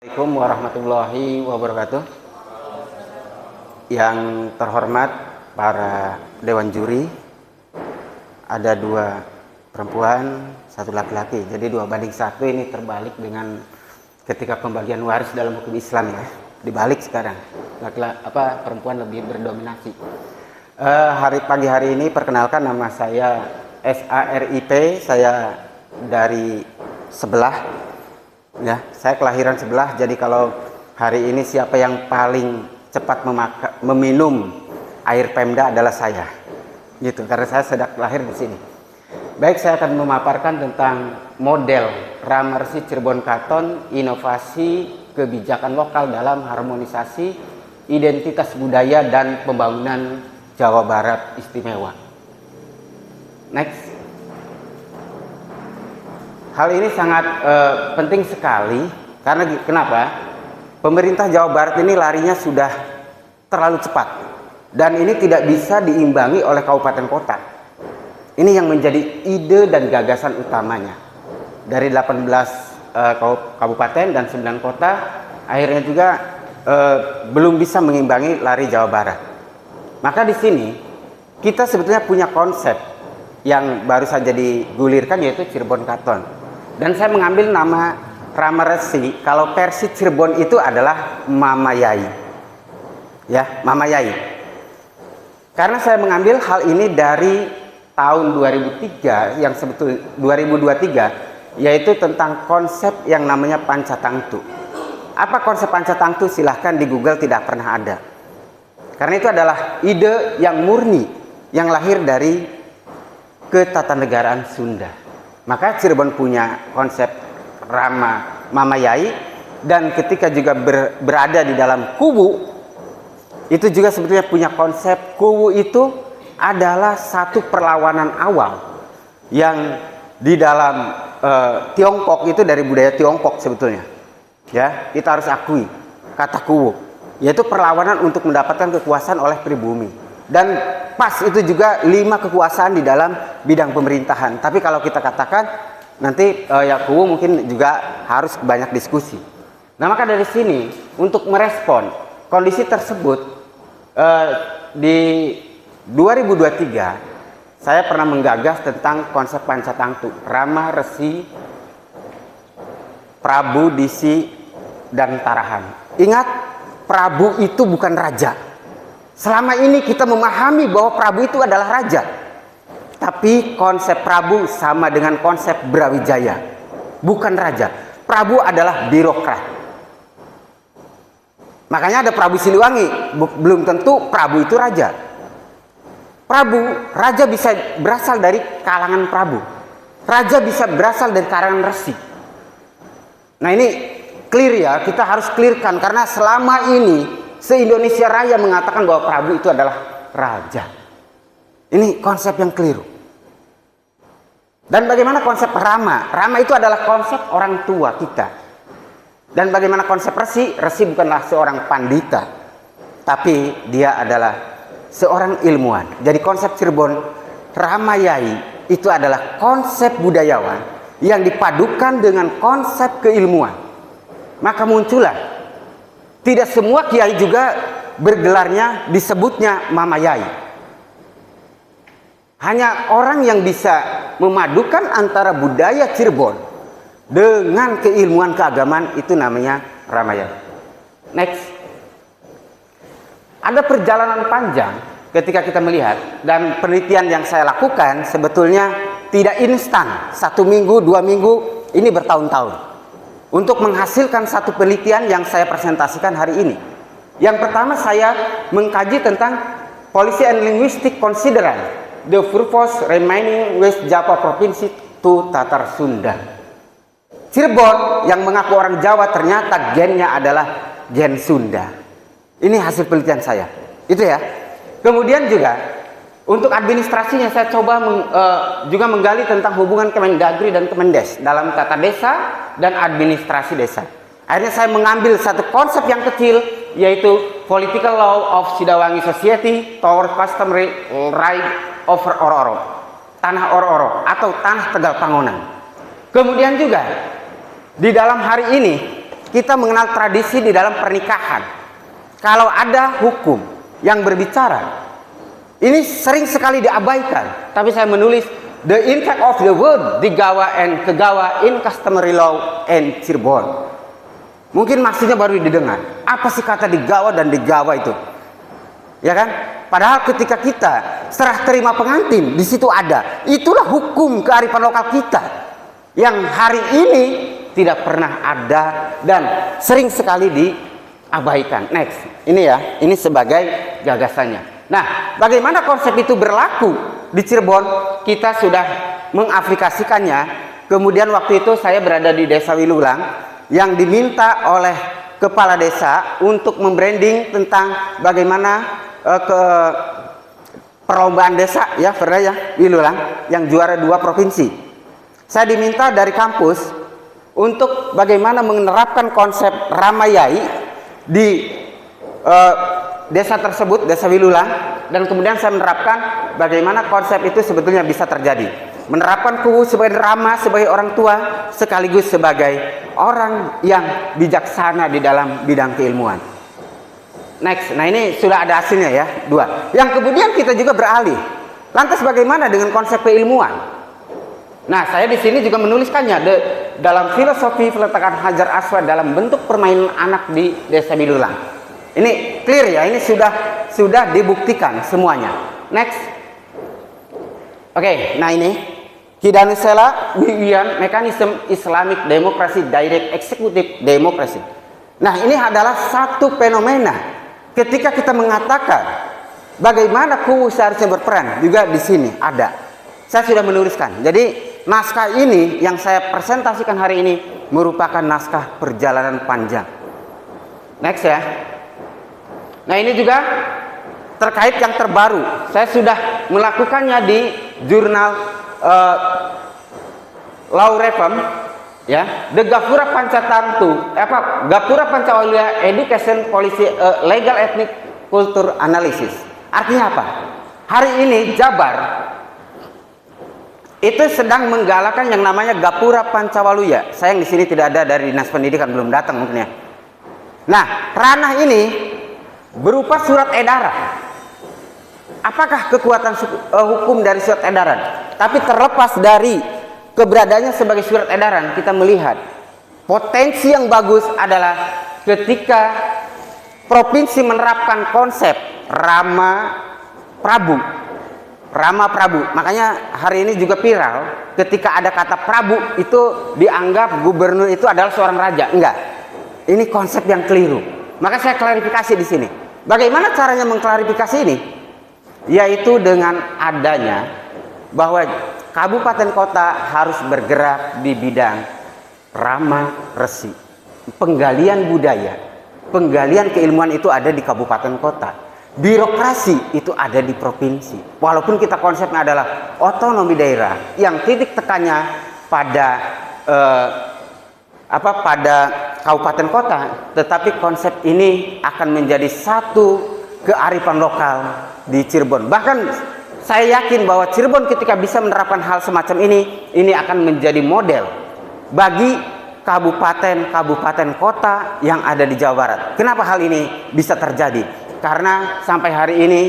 Assalamualaikum warahmatullahi wabarakatuh. Yang terhormat para dewan juri, ada 2 perempuan, 1 laki-laki. Jadi 2:1 ini terbalik dengan ketika pembagian waris dalam hukum Islam ya. Dibalik sekarang, perempuan lebih berdominasi. Pagi hari ini perkenalkan, nama saya SARIP, saya dari Sebelah. Ya, saya kelahiran Sebelah, jadi kalau hari ini siapa yang paling cepat meminum air Pemda adalah saya. Gitu, karena saya sedang lahir di sini. Baik, saya akan memaparkan tentang model Rama Resi Cirebon Katon, inovasi kebijakan lokal dalam harmonisasi identitas budaya dan pembangunan Jawa Barat Istimewa. Next. Hal ini sangat penting sekali karena kenapa? Pemerintah Jawa Barat ini larinya sudah terlalu cepat dan ini tidak bisa diimbangi oleh kabupaten kota. Ini yang menjadi ide dan gagasan utamanya. Dari 18 kabupaten dan 9 kota akhirnya juga belum bisa mengimbangi lari Jawa Barat. Maka di sini kita sebetulnya punya konsep yang baru saja digulirkan, yaitu Cirebon Katon. Dan saya mengambil nama Rama Resi, kalau versi Cirebon itu adalah Mama Yai. Ya, Mama Yai. Karena saya mengambil hal ini dari tahun 2003, yang sebetulnya 2023, yaitu tentang konsep yang namanya Pancatangtu. Apa konsep Pancatangtu? Silahkan di Google, tidak pernah ada. Karena itu adalah ide yang murni, yang lahir dari ketatanegaraan Sunda. Maka Cirebon punya konsep Mama Yai, dan ketika juga berada di dalam Kuwu, itu juga sebetulnya punya konsep Kuwu itu adalah satu perlawanan awal yang di dalam Tiongkok itu dari budaya Tiongkok sebetulnya. Ya, kita harus akui kata Kuwu, yaitu perlawanan untuk mendapatkan kekuasaan oleh pribumi. Dan pas itu juga 5 kekuasaan di dalam bidang pemerintahan. Tapi kalau kita katakan nanti ya Kuwu mungkin juga harus banyak diskusi. Nah, maka dari sini untuk merespon kondisi tersebut di 2023 saya pernah menggagas tentang konsep Pancatangtu, Rama Resi Prabu Disi dan Tarahan. Ingat, Prabu itu bukan raja. Selama ini kita memahami bahwa Prabu itu adalah raja. Tapi konsep Prabu sama dengan konsep Brawijaya. Bukan raja. Prabu adalah birokrat. Makanya ada Prabu Siliwangi. Belum tentu Prabu itu raja. Raja bisa berasal dari kalangan Prabu. Raja bisa berasal dari kalangan resi. Nah, ini clear ya. Kita harus clearkan. Karena selama ini se-Indonesia Raya mengatakan bahwa Prabu itu adalah raja. Ini konsep yang keliru. Dan bagaimana konsep Rama? Rama itu adalah konsep orang tua kita. Dan bagaimana konsep Resi? Resi bukanlah seorang pandita, tapi dia adalah seorang ilmuwan. Jadi konsep Cirebon Rama Yai itu adalah konsep budayawan yang dipadukan dengan konsep keilmuan. Maka muncullah, tidak semua kiai juga bergelarnya disebutnya Mama Yai. Hanya orang yang bisa memadukan antara budaya Cirebon dengan keilmuan keagamaan itu namanya Rama Yai. Next. Ada perjalanan panjang ketika kita melihat, dan penelitian yang saya lakukan sebetulnya tidak instan, 1 minggu, 2 minggu, ini bertahun-tahun. Untuk menghasilkan satu penelitian yang saya presentasikan hari ini. Yang pertama, saya mengkaji tentang Policy and Linguistic Considerance the Purpose Remaining West Java Province to Tatar Sunda. Cirebon yang mengaku orang Jawa ternyata gennya adalah gen Sunda. Ini hasil penelitian saya. Itu ya. Kemudian juga untuk administrasinya saya coba juga menggali tentang hubungan Kemendagri dan Kemendes dalam tata desa dan administrasi desa. Akhirnya saya mengambil satu konsep yang kecil, yaitu Political Law of Sidawangi Society Toward Customary Right over Oro-Oro, Tanah Oro-Oro atau Tanah Tegal Pangonan. Kemudian juga di dalam hari ini kita mengenal tradisi di dalam pernikahan. Kalau ada hukum yang berbicara, ini sering sekali diabaikan. Tapi saya menulis the impact of the word digawa and kegawa in customary law and Cirebon. Mungkin maksudnya baru didengar. Apa sih kata digawa dan digawa itu? Ya kan? Padahal ketika kita serah terima pengantin, di situ ada. Itulah hukum kearifan lokal kita yang hari ini tidak pernah ada dan sering sekali diabaikan. Next, ini ya, ini sebagai gagasannya. Nah, bagaimana konsep itu berlaku di Cirebon? Kita sudah mengaplikasikannya. Kemudian waktu itu saya berada di Desa Wilulang yang diminta oleh kepala desa untuk membranding tentang bagaimana ke perlombaan desa ya, pernah ya, Wilulang yang juara 2 provinsi. Saya diminta dari kampus untuk bagaimana menerapkan konsep Ramayai di desa tersebut, Desa Wilulang, dan kemudian saya menerapkan bagaimana konsep itu sebetulnya bisa terjadi. Menerapkan Kuwu sebagai Rama, sebagai orang tua, sekaligus sebagai orang yang bijaksana di dalam bidang keilmuan. Next, nah ini sudah ada hasilnya ya, 2. Yang kemudian kita juga beralih. Lantas bagaimana dengan konsep keilmuan? Nah, saya di sini juga menuliskannya dalam filosofi peletakan Hajar Aswad dalam bentuk permainan anak di Desa Wilulang. Ini clear ya, ini sudah dibuktikan semuanya. Next. Oke, nah ini Kidanusela Wiwian Mekanisme Islamic Demokrasi Direct Executive Demokrasi. Nah, ini adalah satu fenomena. Ketika kita mengatakan bagaimana Kuwu seharusnya berperan, juga di sini ada. Saya sudah menuliskan. Jadi naskah ini yang saya presentasikan hari ini merupakan naskah perjalanan panjang. Next ya. Nah, ini juga terkait yang terbaru. Saya sudah melakukannya di jurnal Law Reform ya, The Gapura Pancatantu, Gapura Pancawalia Education Policy Legal Ethnic Culture Analysis. Artinya apa? Hari ini Jabar itu sedang menggalakkan yang namanya Gapura Pancawaluya. Sayang di sini tidak ada dari Dinas Pendidikan, belum datang mungkin ya. Nah, ranah ini berupa surat edaran. Apakah kekuatan hukum dari surat edaran? Tapi terlepas dari keberadaannya sebagai surat edaran, kita melihat potensi yang bagus adalah ketika provinsi menerapkan konsep Rama Prabu. Makanya hari ini juga viral ketika ada kata Prabu itu dianggap gubernur itu adalah seorang raja. Enggak. Ini konsep yang keliru. Maka saya klarifikasi di sini. Bagaimana caranya mengklarifikasi ini? Yaitu dengan adanya bahwa kabupaten kota harus bergerak di bidang Rama Resi. Penggalian budaya, penggalian keilmuan itu ada di kabupaten kota. Birokrasi itu ada di provinsi. Walaupun kita konsepnya adalah otonomi daerah yang titik tekannya pada pada kabupaten kota, tetapi konsep ini akan menjadi satu kearifan lokal di Cirebon. Bahkan saya yakin bahwa Cirebon ketika bisa menerapkan hal semacam ini akan menjadi model bagi kabupaten-kabupaten kota yang ada di Jawa Barat. Kenapa hal ini bisa terjadi? Karena sampai hari ini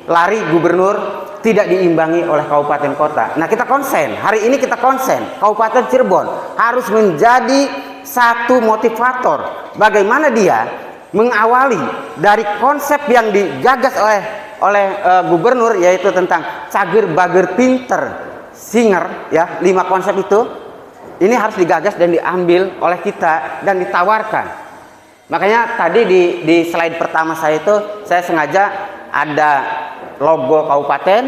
lari gubernur tidak diimbangi oleh kabupaten kota. Nah, kita konsen, hari ini kita konsen Kabupaten Cirebon harus menjadi satu motivator bagaimana dia mengawali dari konsep yang digagas oleh gubernur, yaitu tentang cager bager pinter singer ya, 5 konsep itu ini harus digagas dan diambil oleh kita dan ditawarkan. Makanya tadi di slide pertama saya itu saya sengaja ada logo kabupaten,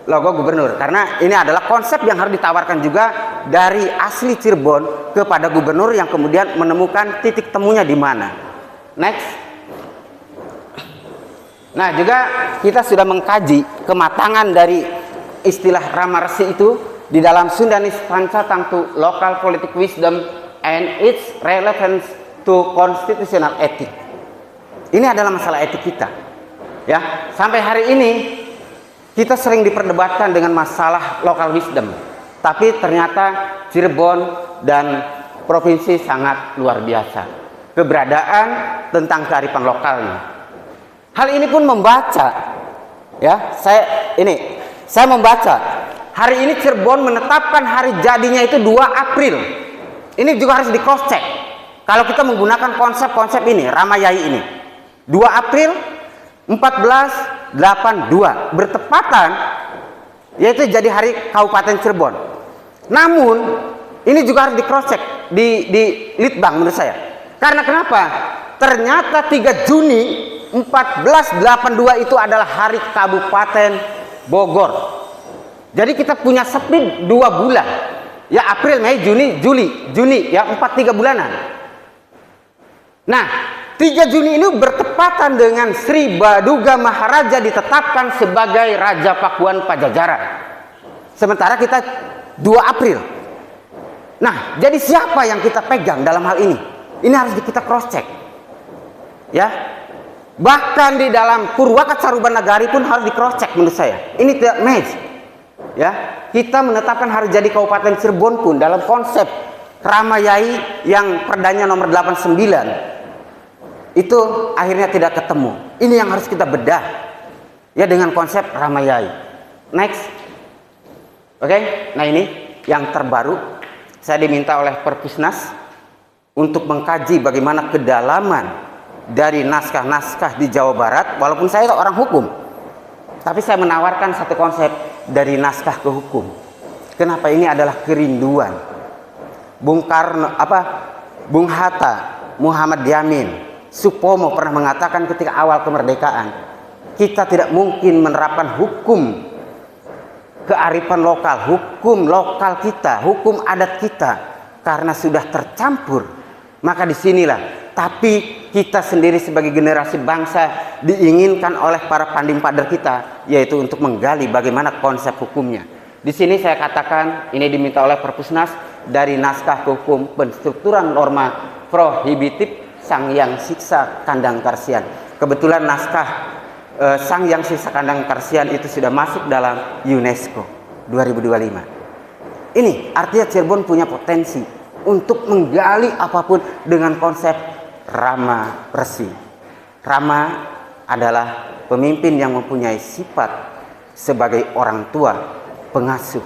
logo gubernur, karena ini adalah konsep yang harus ditawarkan juga dari asli Cirebon kepada gubernur yang kemudian menemukan titik temunya di mana. Next. Nah, juga kita sudah mengkaji kematangan dari istilah Rama Resi itu di dalam Sundanis Pancatangtu Local Politic Wisdom and its relevance to constitutional ethics. Ini adalah masalah etik kita. Ya, sampai hari ini kita sering diperdebatkan dengan masalah local wisdom. Tapi ternyata Cirebon dan provinsi sangat luar biasa. keberadaan tentang kearifan lokalnya. Hal ini pun membaca, ya, saya membaca hari ini Cirebon menetapkan hari jadinya itu 2 April. Ini juga harus di cross check. Kalau kita menggunakan konsep-konsep ini, Ramayai ini, 2 April 1482 bertepatan, yaitu jadi hari Kabupaten Cirebon. Namun ini juga harus di cross check di Litbang menurut saya. Karena kenapa? Ternyata 3 Juni 1482 itu adalah hari Kabupaten Bogor. Jadi kita punya speed 2 bulan. Ya, April, Mei, Juni, Juni, ya 3 bulanan. Nah, 3 Juni ini bertepatan dengan Sri Baduga Maharaja ditetapkan sebagai Raja Pakuan Pajajaran. Sementara kita 2 April. Nah, jadi siapa yang kita pegang dalam hal ini? Ini harus kita cross check. Ya. Bahkan di dalam Purwaka Caruban Nagari pun harus di cross check menurut saya. Ini tidak match. Ya, kita menetapkan hari jadi Kabupaten Cirebon pun dalam konsep Ramayai yang perdanya nomor 89 itu akhirnya tidak ketemu. Ini yang harus kita bedah, ya, dengan konsep Ramayai. Next. Oke, nah ini yang terbaru. Saya diminta oleh Perpusnas untuk mengkaji bagaimana kedalaman dari naskah-naskah di Jawa Barat. Walaupun saya orang hukum, tapi saya menawarkan satu konsep dari naskah ke hukum. Kenapa? Ini adalah kerinduan. Bung Hatta, Muhammad Yamin, Supomo pernah mengatakan ketika awal kemerdekaan, kita tidak mungkin menerapkan hukum kearifan lokal, hukum lokal kita, hukum adat kita, karena sudah tercampur. Maka disinilah, tapi kita sendiri sebagai generasi bangsa diinginkan oleh para pandim pader kita, yaitu untuk menggali bagaimana konsep hukumnya. Di sini saya katakan ini diminta oleh Perpusnas dari naskah hukum penstrukturan norma prohibitif Sangyang Siksa Kandang Karsian. Kebetulan naskah Sangyang Siksa Kandang Karsian itu sudah masuk dalam UNESCO 2025. Ini artinya Cirebon punya potensi untuk menggali apapun dengan konsep Rama Resi. Rama adalah pemimpin yang mempunyai sifat sebagai orang tua, pengasuh.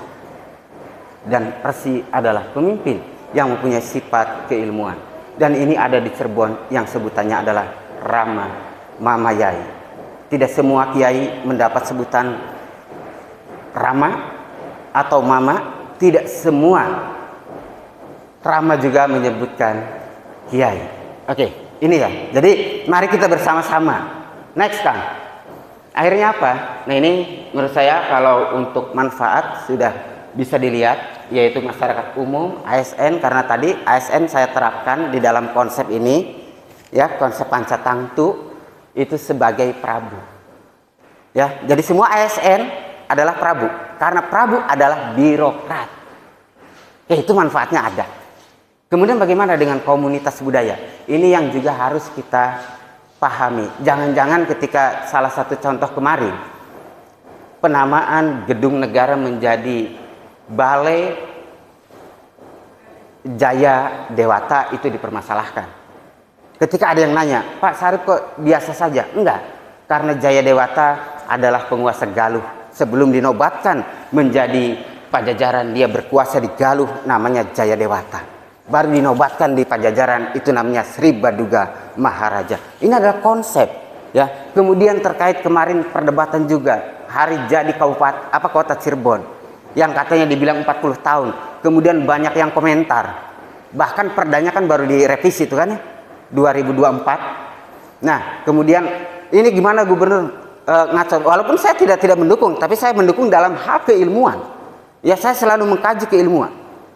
Dan Resi adalah pemimpin yang mempunyai sifat keilmuan. Dan ini ada di Cirebon yang sebutannya adalah Rama Mamayai. Tidak semua kiai mendapat sebutan Rama atau Mama. Tidak semua. Rama juga menyebutkan kiai. Oke, ini ya. Jadi mari kita bersama-sama. Next, Kang. Akhirnya apa? Nah, ini menurut saya kalau untuk manfaat sudah bisa dilihat, yaitu masyarakat umum, ASN, karena tadi ASN saya terapkan di dalam konsep ini, ya, konsep Pancatangtu itu sebagai Prabu. Ya, jadi semua ASN adalah Prabu, karena Prabu adalah birokrat. Ya, itu manfaatnya ada. Kemudian bagaimana dengan komunitas budaya? Ini yang juga harus kita pahami. Jangan-jangan ketika salah satu contoh kemarin, penamaan gedung negara menjadi Balai Jaya Dewata itu dipermasalahkan. Ketika ada yang nanya, Pak Sarip kok biasa saja? Enggak, karena Jaya Dewata adalah penguasa Galuh. Sebelum dinobatkan menjadi Pajajaran, dia berkuasa di Galuh, namanya Jaya Dewata. Baru dinobatkan di Pajajaran, itu namanya Sri Baduga Maharaja. Ini adalah konsep, ya. Kemudian terkait kemarin perdebatan juga hari jadi kota Cirebon yang katanya dibilang 40 tahun. Kemudian banyak yang komentar. Bahkan perdanya kan baru direvisi itu kan ya, 2024. Nah, kemudian ini gimana gubernur ngaco? Walaupun saya tidak mendukung, tapi saya mendukung dalam hal keilmuan. Ya, saya selalu mengkaji keilmuan.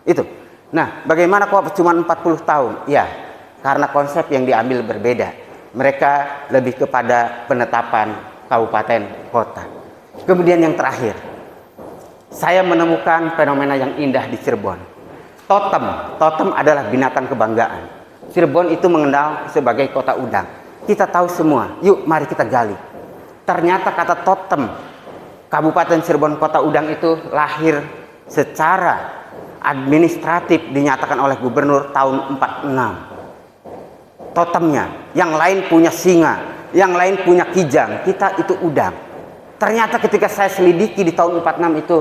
Itu. Nah, bagaimana kok cuma 40 tahun? Ya, karena konsep yang diambil berbeda. Mereka lebih kepada penetapan kabupaten kota. Kemudian yang terakhir, saya menemukan fenomena yang indah di Cirebon. Totem adalah binatang kebanggaan. Cirebon itu mengenal sebagai kota udang. Kita tahu semua, yuk mari kita gali. Ternyata kata totem, Kabupaten Cirebon kota udang itu lahir secara administratif dinyatakan oleh gubernur tahun 46. totemnya, yang lain punya singa, yang lain punya kijang, kita itu udang. Ternyata ketika saya selidiki di tahun 46 itu,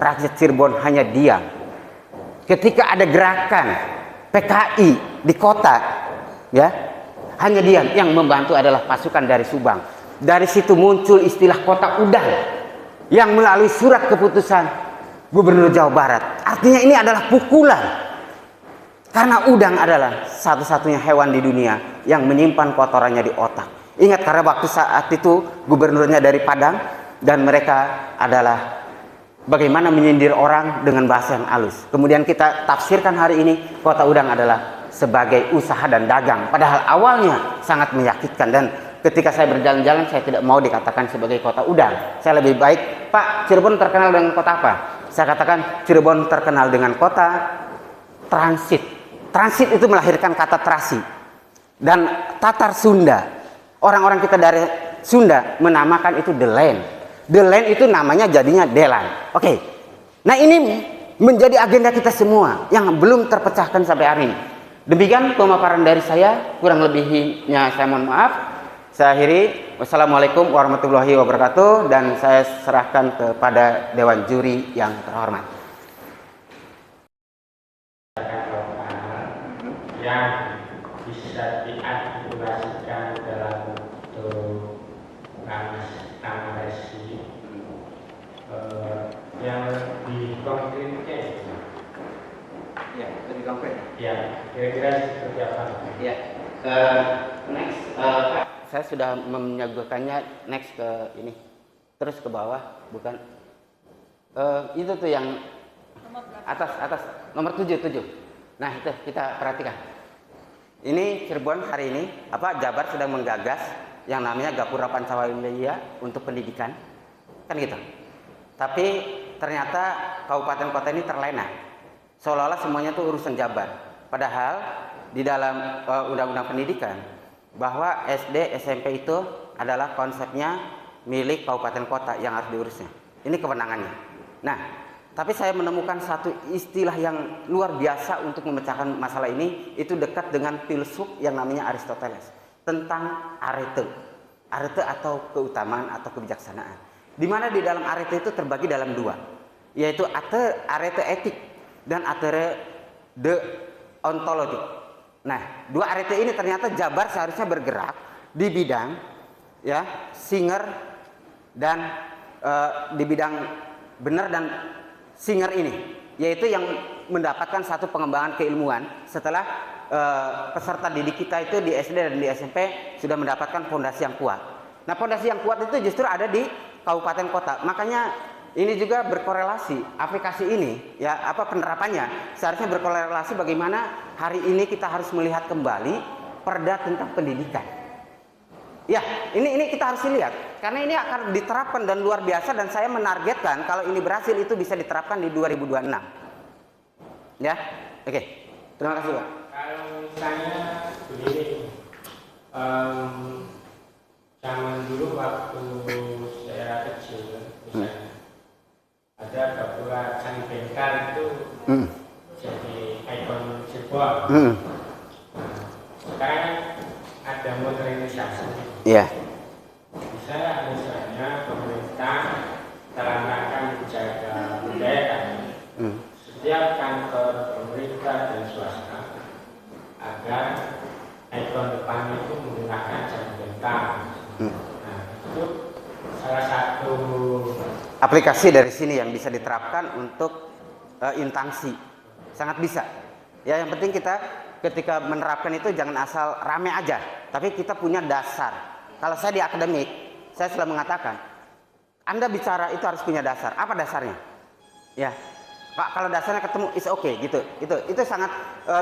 rakyat Cirebon hanya diam. Ketika ada gerakan PKI di kota, ya, hanya diam. Yang membantu adalah pasukan dari Subang. Dari situ muncul istilah kota udang yang melalui surat keputusan Gubernur Jawa Barat. Artinya ini adalah pukulan. Karena udang adalah satu-satunya hewan di dunia yang menyimpan kotorannya di otak. Ingat, karena waktu saat itu gubernurnya dari Padang dan mereka adalah bagaimana menyindir orang dengan bahasa yang halus. Kemudian kita tafsirkan hari ini kota udang adalah sebagai usaha dan dagang. Padahal awalnya sangat menyakitkan, dan ketika saya berjalan-jalan saya tidak mau dikatakan sebagai kota udang. Saya lebih baik, Pak, Cirebon terkenal dengan kota apa? Saya katakan Cirebon terkenal dengan kota transit. Transit itu melahirkan kata terasi. Dan Tatar Sunda, orang-orang kita dari Sunda menamakan itu the land. The land itu namanya jadinya Delan. Oke. Nah, ini menjadi agenda kita semua yang belum terpecahkan sampai hari ini. Demikian pemaparan dari saya, kurang lebihnya saya mohon maaf. Saya akhiri. Wassalamualaikum warahmatullahi wabarakatuh, dan saya serahkan kepada Dewan Juri yang terhormat. Yang bisa diartikulasikan dalam bentuk narasi yang lebih konkret. Ya, lebih konkret. Ya, kira-kira seperti apa? Ya, next, saya sudah menyuguhkannya next ke ini, terus ke bawah, bukan? Itu tuh yang atas nomor 7. Nah, itu kita perhatikan. Ini Cirebon hari ini, Jabar sedang menggagas yang namanya Gapura Pancawilaya untuk pendidikan, kan gitu. Tapi ternyata kabupaten kota ini terlena, seolah-olah semuanya itu urusan Jabar. Padahal di dalam undang-undang pendidikan bahwa SD SMP itu adalah konsepnya milik kabupaten kota yang harus diurusnya. Ini kewenangannya. Nah, tapi saya menemukan satu istilah yang luar biasa untuk memecahkan masalah ini, itu dekat dengan filsuf yang namanya Aristoteles, tentang arete. Arete atau keutamaan atau kebijaksanaan. Di mana di dalam arete itu terbagi dalam dua, yaitu arete etik dan arete deontologi. Nah, dua arete ini ternyata Jabar seharusnya bergerak di bidang ya singer dan di bidang benar dan singer ini, yaitu yang mendapatkan satu pengembangan keilmuan setelah peserta didik kita itu di SD dan di SMP sudah mendapatkan fondasi yang kuat. Nah, fondasi yang kuat itu justru ada di kabupaten kota. Makanya ini juga berkorelasi, aplikasi ini ya penerapannya seharusnya berkorelasi bagaimana hari ini kita harus melihat kembali perda tentang pendidikan. Ya, ini kita harus lihat karena ini akan diterapkan dan luar biasa, dan saya menargetkan kalau ini berhasil itu bisa diterapkan di 2026. Ya, oke. Terima kasih, Pak. Kalau misalnya begini, zaman dulu waktu saya kecil, misalnya ada Gapura Candi Bengkar itu jadi ikon Cirebon. Nah, sekarang ada modernisasi. Iya. Bisa misalnya pemerintah dalam rangka menjaga budaya kami, setiap kantor pemerintah dan swasta agar ikon depan itu menggunakan jam bentang. Nah, itu salah satu aplikasi dari sini yang bisa diterapkan untuk instansi, sangat bisa. Ya, yang penting kita ketika menerapkan itu jangan asal rame aja, tapi kita punya dasar. Kalau saya di akademik, saya selalu mengatakan, Anda bicara itu harus punya dasar. Apa dasarnya? Ya, Pak, kalau dasarnya ketemu, is okay, gitu. Itu sangat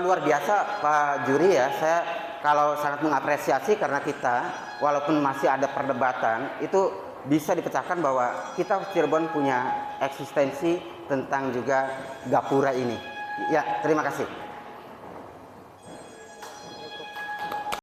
luar biasa, Pak Juri ya. Saya kalau sangat mengapresiasi karena kita, walaupun masih ada perdebatan, itu bisa dipecahkan bahwa kita Cirebon punya eksistensi tentang juga Gapura ini. Ya, terima kasih.